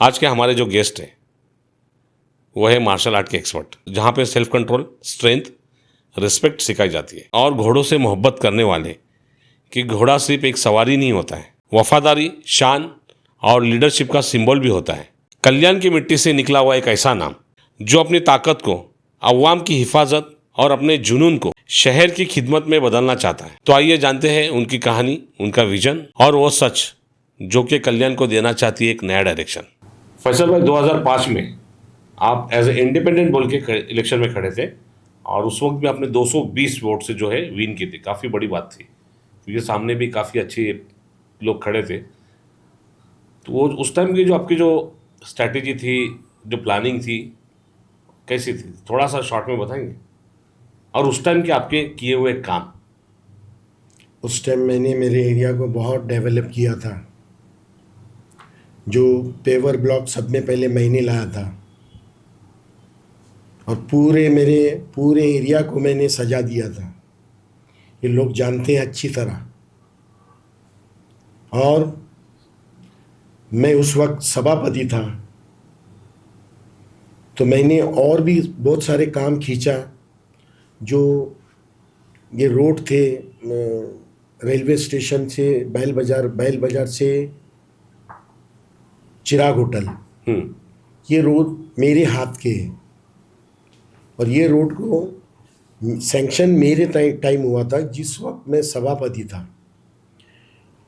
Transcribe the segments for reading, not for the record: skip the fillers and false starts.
आज के हमारे जो गेस्ट हैं वो है मार्शल आर्ट के एक्सपर्ट, जहाँ पे सेल्फ कंट्रोल, स्ट्रेंथ, रिस्पेक्ट सिखाई जाती है। और घोड़ों से मोहब्बत करने वाले कि घोड़ा सिर्फ एक सवारी नहीं होता है, वफादारी, शान और लीडरशिप का सिंबल भी होता है। कल्याण की मिट्टी से निकला हुआ एक ऐसा नाम जो अपनी ताकत को अवाम की हिफाजत और अपने जुनून को शहर की खिदमत में बदलना चाहता है। तो आइए जानते हैं उनकी कहानी, उनका विजन और वो सच जो कि कल्याण को देना चाहती है एक नया डायरेक्शन। फैसल भाई, 2005 में आप एज ए इंडिपेंडेंट बोल के इलेक्शन में खड़े थे और उस वक्त भी आपने 220 वोट से जो है विन की थी। काफ़ी बड़ी बात थी क्योंकि सामने भी काफ़ी अच्छे लोग खड़े थे। तो वो उस टाइम की जो आपकी जो स्ट्रैटेजी थी, जो प्लानिंग थी, कैसी थी, थोड़ा सा शॉर्ट में बताएंगे? और उस टाइम के आपके किए हुए काम। उस टाइम मैंने मेरे एरिया को बहुत डेवलप किया था। जो पेवर ब्लॉक सब में पहले मैंने लाया था और मेरे पूरे एरिया को मैंने सजा दिया था। ये लोग जानते हैं अच्छी तरह। और मैं उस वक्त सभापति था, तो मैंने और भी बहुत सारे काम खींचा। जो ये रोड थे रेलवे स्टेशन से बैल बाज़ार से चिराग होटल, ये रोड मेरे हाथ के है। और ये रोड को सैंक्शन मेरे टाइम हुआ था जिस वक्त मैं सभापति था।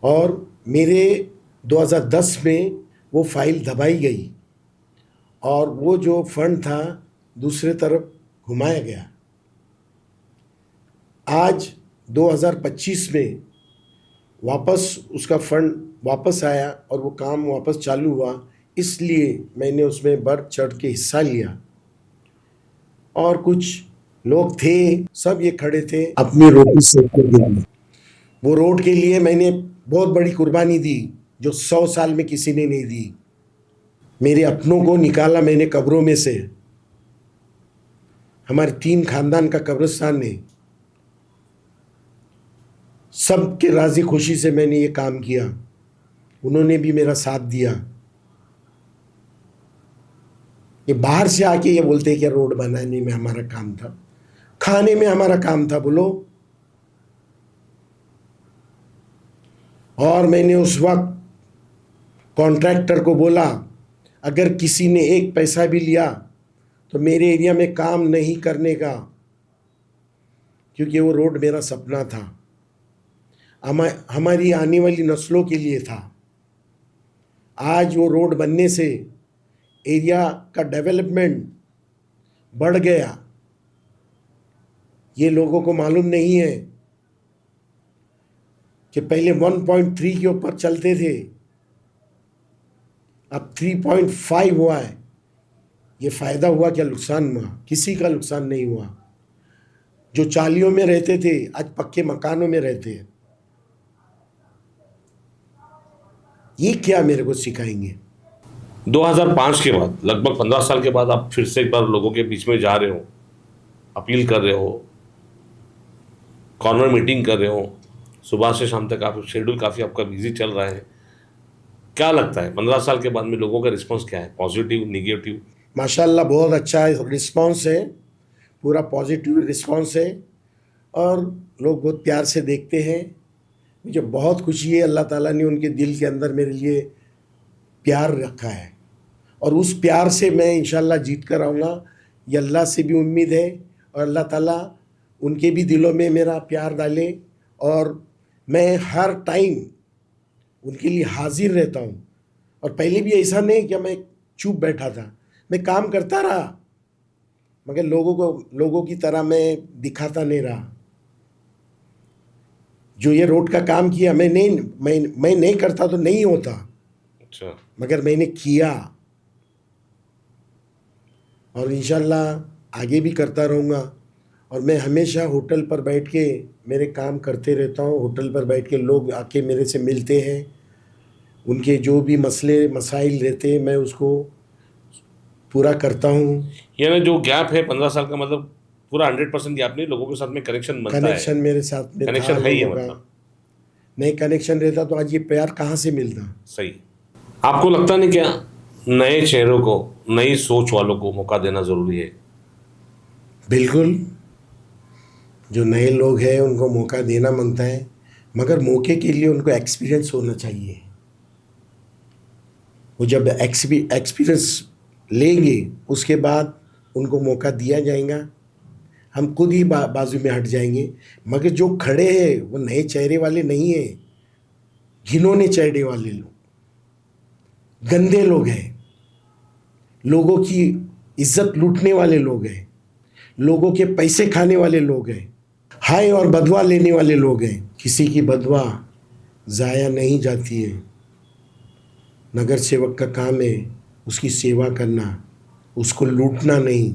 और मेरे 2010 में वो फाइल दबाई गई और वो जो फंड था दूसरे तरफ घुमाया गया। आज 2025 में वापस उसका फंड वापस आया और वो काम वापस चालू हुआ, इसलिए मैंने उसमें बढ़ चढ़ के हिस्सा लिया। और कुछ लोग थे, सब ये खड़े थे अपनी रोटी सेकने के लिए। वो रोड के लिए मैंने बहुत बड़ी कुर्बानी दी जो 100 साल में किसी ने नहीं दी। मेरे अपनों को निकाला मैंने कब्रों में से। हमारे 3 खानदान का कब्रिस्तान है। सबके राजी खुशी से मैंने ये काम किया, उन्होंने भी मेरा साथ दिया। ये बाहर से आके ये बोलते हैं कि रोड बनाने में हमारा काम था, खाने में हमारा काम था, बोलो। और मैंने उस वक्त कॉन्ट्रैक्टर को बोला, अगर किसी ने एक पैसा भी लिया तो मेरे एरिया में काम नहीं करने का, क्योंकि वो रोड मेरा सपना था, हमारी आने वाली नस्लों के लिए था। आज वो रोड बनने से एरिया का डेवलपमेंट बढ़ गया। ये लोगों को मालूम नहीं है कि पहले 1.3 के ऊपर चलते थे, अब 3.5 हुआ है। ये फ़ायदा हुआ क्या नुकसान हुआ? किसी का नुकसान नहीं हुआ। जो चालियों में रहते थे आज पक्के मकानों में रहते हैं। ये क्या मेरे को सिखाएंगे? 2005 के बाद लगभग 15 साल के बाद आप फिर से एक बार लोगों के बीच में जा रहे हो, अपील कर रहे हो, कॉर्नर मीटिंग कर रहे हो, सुबह से शाम तक आप शेड्यूल काफ़ी आपका बिजी चल रहा है। क्या लगता है 15 साल के बाद में लोगों का रिस्पांस क्या है, पॉजिटिव, निगेटिव? माशाल्लाह बहुत अच्छा रिस्पांस है, पूरा पॉजिटिव रिस्पांस है और लोग बहुत प्यार से देखते हैं। मुझे बहुत खुशी है, अल्लाह ताला ने उनके दिल के अंदर मेरे लिए प्यार रखा है और उस प्यार से मैं इंशाल्लाह जीत कर आऊँगा। ये अल्लाह से भी उम्मीद है और अल्लाह ताला उनके भी दिलों में मेरा प्यार डाले। और मैं हर टाइम उनके लिए हाजिर रहता हूँ। और पहले भी ऐसा नहीं कि मैं चुप बैठा था, मैं काम करता रहा, मगर लोगों की तरह मैं दिखाता नहीं रहा। जो ये रोड का काम किया मैं नहीं करता तो नहीं होता। अच्छा। मगर मैंने किया और इंशाल्लाह आगे भी करता रहूँगा। और मैं हमेशा होटल पर बैठ के मेरे काम करते रहता हूँ। होटल पर बैठ के लोग आके मेरे से मिलते हैं, उनके जो भी मसले मसाइल रहते हैं मैं उसको पूरा करता हूँ। यानी जो गैप है 15 साल का, मतलब पूरा 100% गैप नहीं, लोगों के साथ में कनेक्शन बनता है। कनेक्शन मेरे साथ में था कनेक्शन है ही है, लोगों का। मतलब नहीं कनेक्शन रहता तो आज ये प्यार कहाँ से मिलता? सही। आपको लगता नहीं क्या नए चेहरों को, नई सोच वालों को मौका देना ज़रूरी है। बिल्कुल, जो नए लोग हैं उनको मौका देना मांगता है, मगर मौके के लिए उनको एक्सपीरियंस होना चाहिए। वो जब एक्सपीरियंस लेंगे उसके बाद उनको मौका दिया जाएगा। हम खुद ही बाजू में हट जाएंगे। मगर जो खड़े हैं वो नए चेहरे वाले नहीं हैं, घिनौने चेहरे वाले लोग, गंदे लोग हैं, लोगों की इज्जत लूटने वाले लोग हैं, लोगों के पैसे खाने वाले लोग हैं, हाय और बदवा लेने वाले लोग हैं। किसी की बदवा ज़ाया नहीं जाती है। नगर सेवक का काम है उसकी सेवा करना, उसको लूटना नहीं।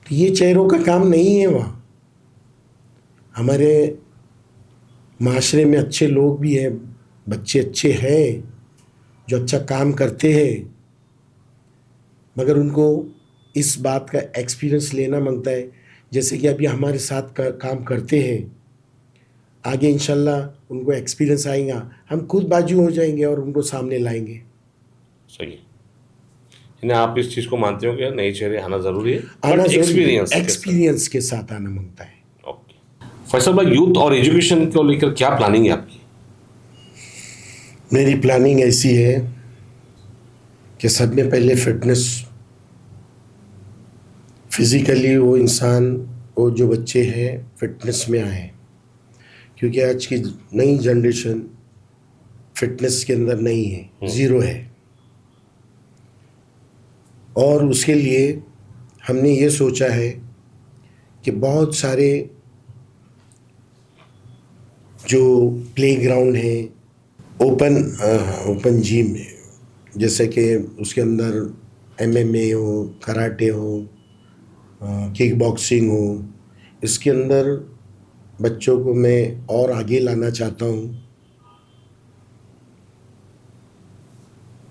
तो ये चेहरों का काम नहीं है। वहाँ हमारे माशरे में अच्छे लोग भी हैं, बच्चे अच्छे हैं जो अच्छा काम करते हैं, मगर उनको इस बात का एक्सपीरियंस लेना मांगता है। जैसे कि अभी हमारे साथ काम करते हैं, आगे इंशाल्लाह उनको एक्सपीरियंस आएगा, हम खुद बाजू हो जाएंगे और उनको सामने लाएंगे। सही है। यानी आप इस चीज़ को मानते हो कि नए चेहरे आना ज़रूरी है, आना बट एक्सपीरियंस के साथ आना मांगता है। ओके। फैसल भाई, यूथ और एजुकेशन को लेकर क्या प्लानिंग है आपकी? मेरी प्लानिंग ऐसी है कि सब में पहले फिटनेस, फिज़िकली वो इंसान, वो जो बच्चे हैं फिटनेस में आए, क्योंकि आज की नई जनरेशन फिटनेस के अंदर नहीं है, ज़ीरो है। और उसके लिए हमने ये सोचा है कि बहुत सारे जो प्लेग्राउंड है, ओपन जिम है, जैसे कि उसके अंदर MMA हो, कराटे हो, किक बॉक्सिंग हो, इसके अंदर बच्चों को मैं और आगे लाना चाहता हूँ।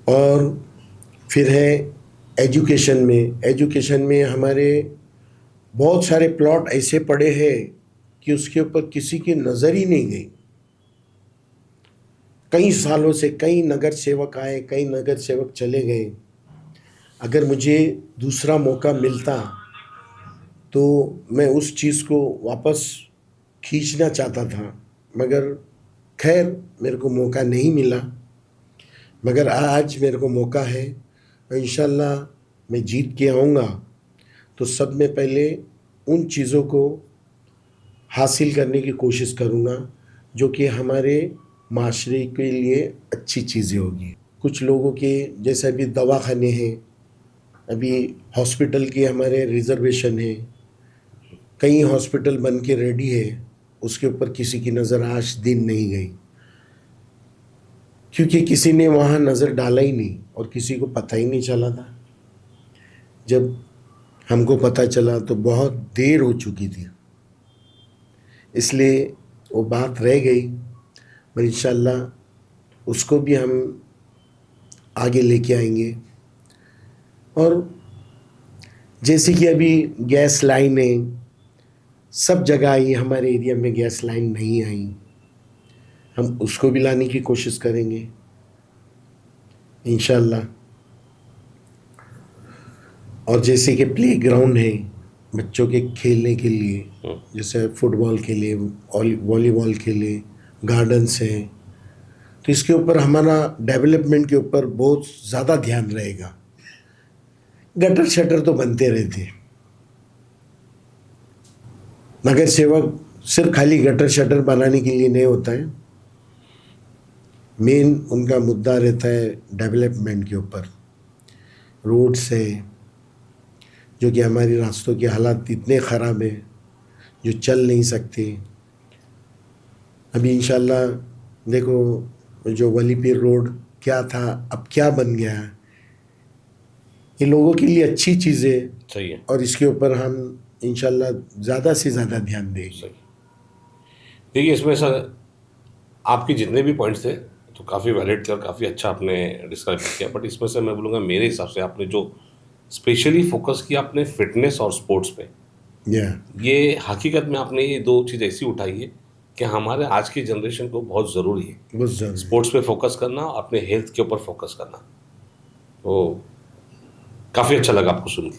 और फिर है एजुकेशन में हमारे बहुत सारे प्लॉट ऐसे पड़े हैं कि उसके ऊपर किसी की नज़र ही नहीं गई। कई सालों से कई नगर सेवक आए, कई नगर सेवक चले गए। अगर मुझे दूसरा मौका मिलता तो मैं उस चीज़ को वापस खींचना चाहता था, मगर खैर मेरे को मौका नहीं मिला। मगर आज मेरे को मौका है और इंशाल्लाह मैं जीत के आऊँगा तो सब में पहले उन चीज़ों को हासिल करने की कोशिश करूँगा जो कि हमारे माशरे के लिए अच्छी चीज़ें होगी। कुछ लोगों के जैसे अभी दवाखाने हैं, अभी हॉस्पिटल के हमारे रिजर्वेशन है, कई हॉस्पिटल बन के रेडी है, उसके ऊपर किसी की नज़र आज दिन नहीं गई, क्योंकि किसी ने वहाँ नज़र डाला ही नहीं और किसी को पता ही नहीं चला था। जब हमको पता चला तो बहुत देर हो चुकी थी, इसलिए वो बात रह गई। पर इंशाल्लाह उसको भी हम आगे लेके आएंगे। और जैसे कि अभी गैस लाइन है, सब जगह आई, हमारे एरिया में गैस लाइन नहीं आई, हम उसको भी लाने की कोशिश करेंगे इंशाल्लाह। और जैसे कि प्ले ग्राउंड है बच्चों के खेलने के लिए, जैसे फुटबॉल के लिए, वॉलीबॉल के लिए गार्डन्स हैं, तो इसके ऊपर हमारा डेवलपमेंट के ऊपर बहुत ज़्यादा ध्यान रहेगा। गटर शटर तो बनते रहते, नगर सेवक सिर्फ खाली गटर शटर बनाने के लिए नहीं होता है, मेन उनका मुद्दा रहता है डेवलपमेंट के ऊपर। रोड्स है जो कि हमारी रास्तों के हालात इतने ख़राब हैं जो चल नहीं सकते। अभी इंशाल्लाह देखो जो वलीपीर रोड क्या था अब क्या बन गया, ये लोगों के लिए अच्छी चीज़ें सही है। और इसके ऊपर हम इंशाल्लाह ज़्यादा से ज़्यादा ध्यान देंगे। देखिए, इसमें सर आपके जितने भी पॉइंट्स थे तो काफ़ी वैलिड थे और काफ़ी अच्छा आपने डिस्क्राइब किया, बट इसमें से मैं बोलूँगा मेरे हिसाब से आपने जो स्पेशली फोकस किया अपने फिटनेस और स्पोर्ट्स पे, ये हकीकत में आपने ये दो चीज़ ऐसी उठाई है कि हमारे आज की जनरेशन को बहुत ज़रूरी है बहुत ज़रूरी स्पोर्ट्स पे फोकस करना, अपने हेल्थ के ऊपर फोकस करना। ओ, काफ़ी अच्छा लगा आपको सुन के।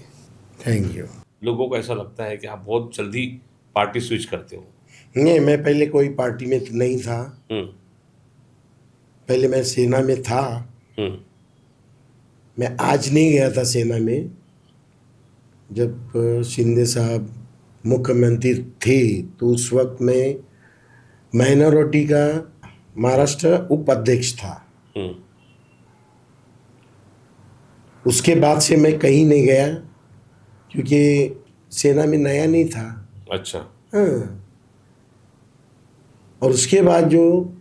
Thank you. लोगों को ऐसा लगता है कि आप बहुत जल्दी पार्टी स्विच करते हो। नहीं, मैं पहले कोई पार्टी में तो नहीं था। हम्म। पहले मैं सेना में था। हम्म। मैं आज नहीं गया था सेना में। जब शिंदे साहब मुख्यमंत्री थे तो उस वक्त मैं माइनॉरिटी का महाराष्ट्र उपाध्यक्ष था। हम्म। उसके बाद से मैं कहीं नहीं गया क्योंकि सेना में नया नहीं था। अच्छा। हाँ। और उसके बाद जो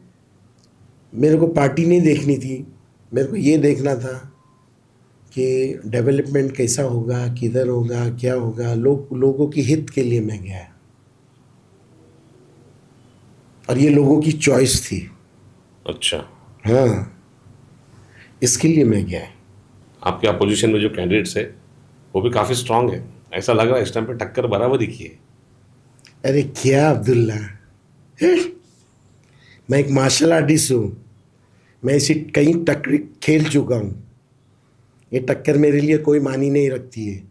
मेरे को पार्टी नहीं देखनी थी, मेरे को ये देखना था कि डेवलपमेंट कैसा होगा, किधर होगा, क्या होगा। लोगों की हित के लिए मैं गया और ये लोगों की चॉइस थी। अच्छा। हाँ, इसके लिए मैं गया। आपके अपोजिशन में जो कैंडिडेट्स है वो भी काफ़ी स्ट्रांग है। ऐसा लग रहा है इस टाइम पे टक्कर बराबरी की है। अरे क्या अब्दुल्ला, मैं एक मार्शल आर्टिस्ट हूँ। मैं ऐसी कई टक्कर खेल चुका हूँ। ये टक्कर मेरे लिए कोई मानी नहीं रखती है।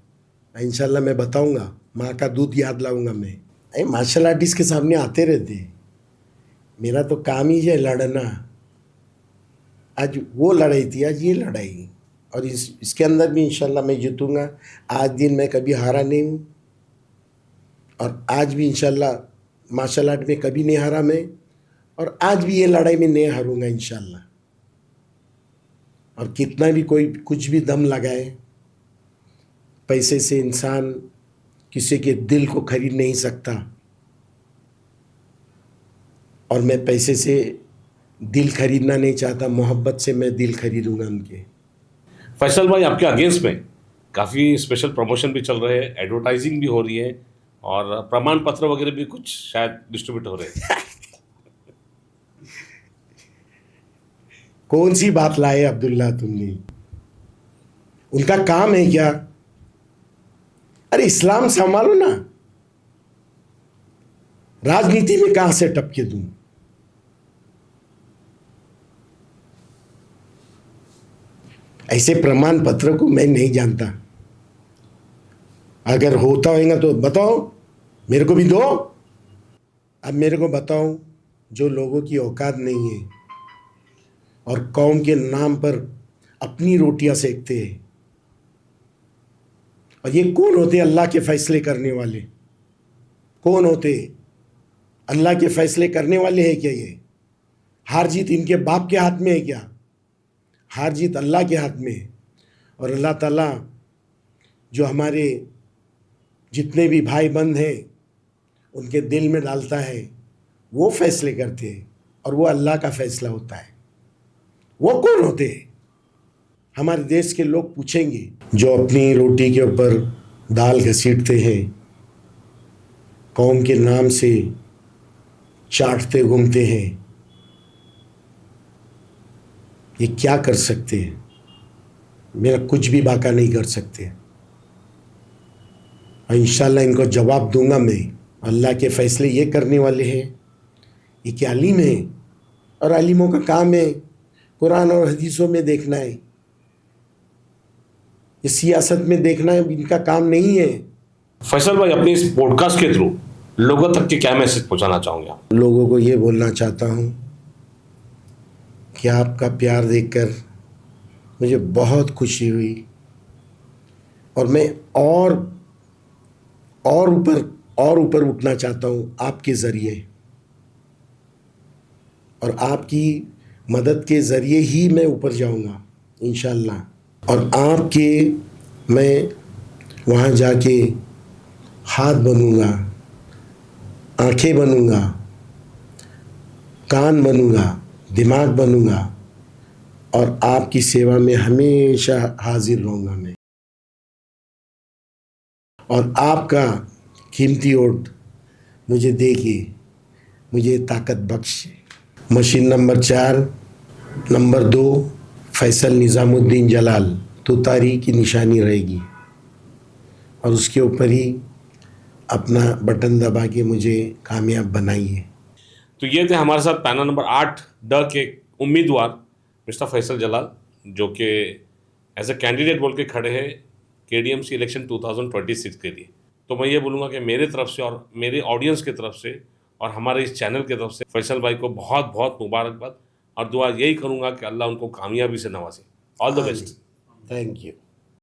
इंशाल्लाह मैं बताऊंगा, माँ का दूध याद लाऊंगा मैं। अरे मार्शल आर्टिस्ट के सामने आते रहते हैं। मेरा तो काम ही है लड़ना। आज वो लड़ाई थी, आज ये लड़ाई। और इसके अंदर भी इंशाल्लाह मैं जीतूंगा। आज दिन मैं कभी हारा नहीं हूँ और आज भी इंशाल्लाह मार्शल आर्ट में कभी नहीं हारा मैं। और आज भी ये लड़ाई में नहीं हारूंगा इंशाल्लाह। और कितना भी कोई कुछ भी दम लगाए, पैसे से इंसान किसी के दिल को खरीद नहीं सकता। और मैं पैसे से दिल खरीदना नहीं चाहता, मोहब्बत से मैं दिल खरीदूंगा उनके। फैसल भाई, आपके अगेंस्ट में काफ़ी स्पेशल प्रमोशन भी चल रहे हैं, एडवर्टाइजिंग भी हो रही है और प्रमाण पत्र वगैरह भी कुछ शायद डिस्ट्रीब्यूट हो रहे हैं। कौन सी बात लाए अब्दुल्ला तुमने? उनका काम है क्या? अरे इस्लाम संभालो ना। राजनीति में कहां से टपके तुम? ऐसे प्रमाण पत्र को मैं नहीं जानता। अगर होता होगा तो बताओ, मेरे को भी दो। अब मेरे को बताओ, जो लोगों की औकात नहीं है और कौम के नाम पर अपनी रोटियां सेकते हैं। और ये कौन होते अल्लाह के फैसले करने वाले? कौन होते? अल्लाह के फैसले करने वाले हैं क्या ये? हार जीत इनके बाप के हाथ में है क्या? हार जीत अल्लाह के हाथ में है। और अल्लाह ताला जो हमारे जितने भी भाई बंद हैं उनके दिल में डालता है, वो फैसले करते हैं और वो अल्लाह का फैसला होता है। वो कौन होते हैं? हमारे देश के लोग पूछेंगे, जो अपनी रोटी के ऊपर दाल घसीटते हैं, कौम के नाम से चाटते घूमते हैं, ये क्या कर सकते हैं? मेरा कुछ भी बाका नहीं कर सकते। और इंशाल्लाह इनको जवाब दूंगा मैं। अल्लाह के फैसले ये करने वाले हैं। ये क्या आलिम है? और आलिमों का काम है कुरान और हदीसों में देखना है। ये सियासत में देखना है इनका काम नहीं है। फैसल भाई, अपने इस पॉडकास्ट के थ्रू लोगों तक के क्या मैसेज पहुंचाना चाहोगे आप? लोगों को ये बोलना चाहता हूँ कि आपका प्यार देखकर मुझे बहुत खुशी हुई और मैं और ऊपर उठना चाहता हूँ आपके ज़रिए। और आपकी मदद के ज़रिए ही मैं ऊपर जाऊँगा इंशाल्लाह। और आपके मैं वहाँ जाके हाथ बनूँगा, आँखें बनूँगा, कान बनूँगा, दिमाग बनूँगा और आपकी सेवा में हमेशा हाजिर रहूँगा मैं। और आपका कीमती वोट मुझे देके मुझे ताकत बख्शे। Machine number 4, number 2 Faisal Nizamuddin Jalal तुतारी की निशानी रहेगी और उसके ऊपर ही अपना बटन दबा के मुझे कामयाब बनाइए। तो ये थे हमारे साथ पैनल नंबर 8 ड के उम्मीदवार मिस्टर फैसल जलाल, जो कि एज ए कैंडिडेट बोल के खड़े हैं KDMC इलेक्शन 2026 के लिए। तो मैं ये बोलूँगा कि मेरे तरफ से और मेरे ऑडियंस की तरफ से और हमारे इस चैनल की तरफ से फैसल भाई को बहुत बहुत मुबारकबाद, और दुआ यही करूँगा कि अल्लाह उनको कामयाबी से नवाजे। All the best. Thank you.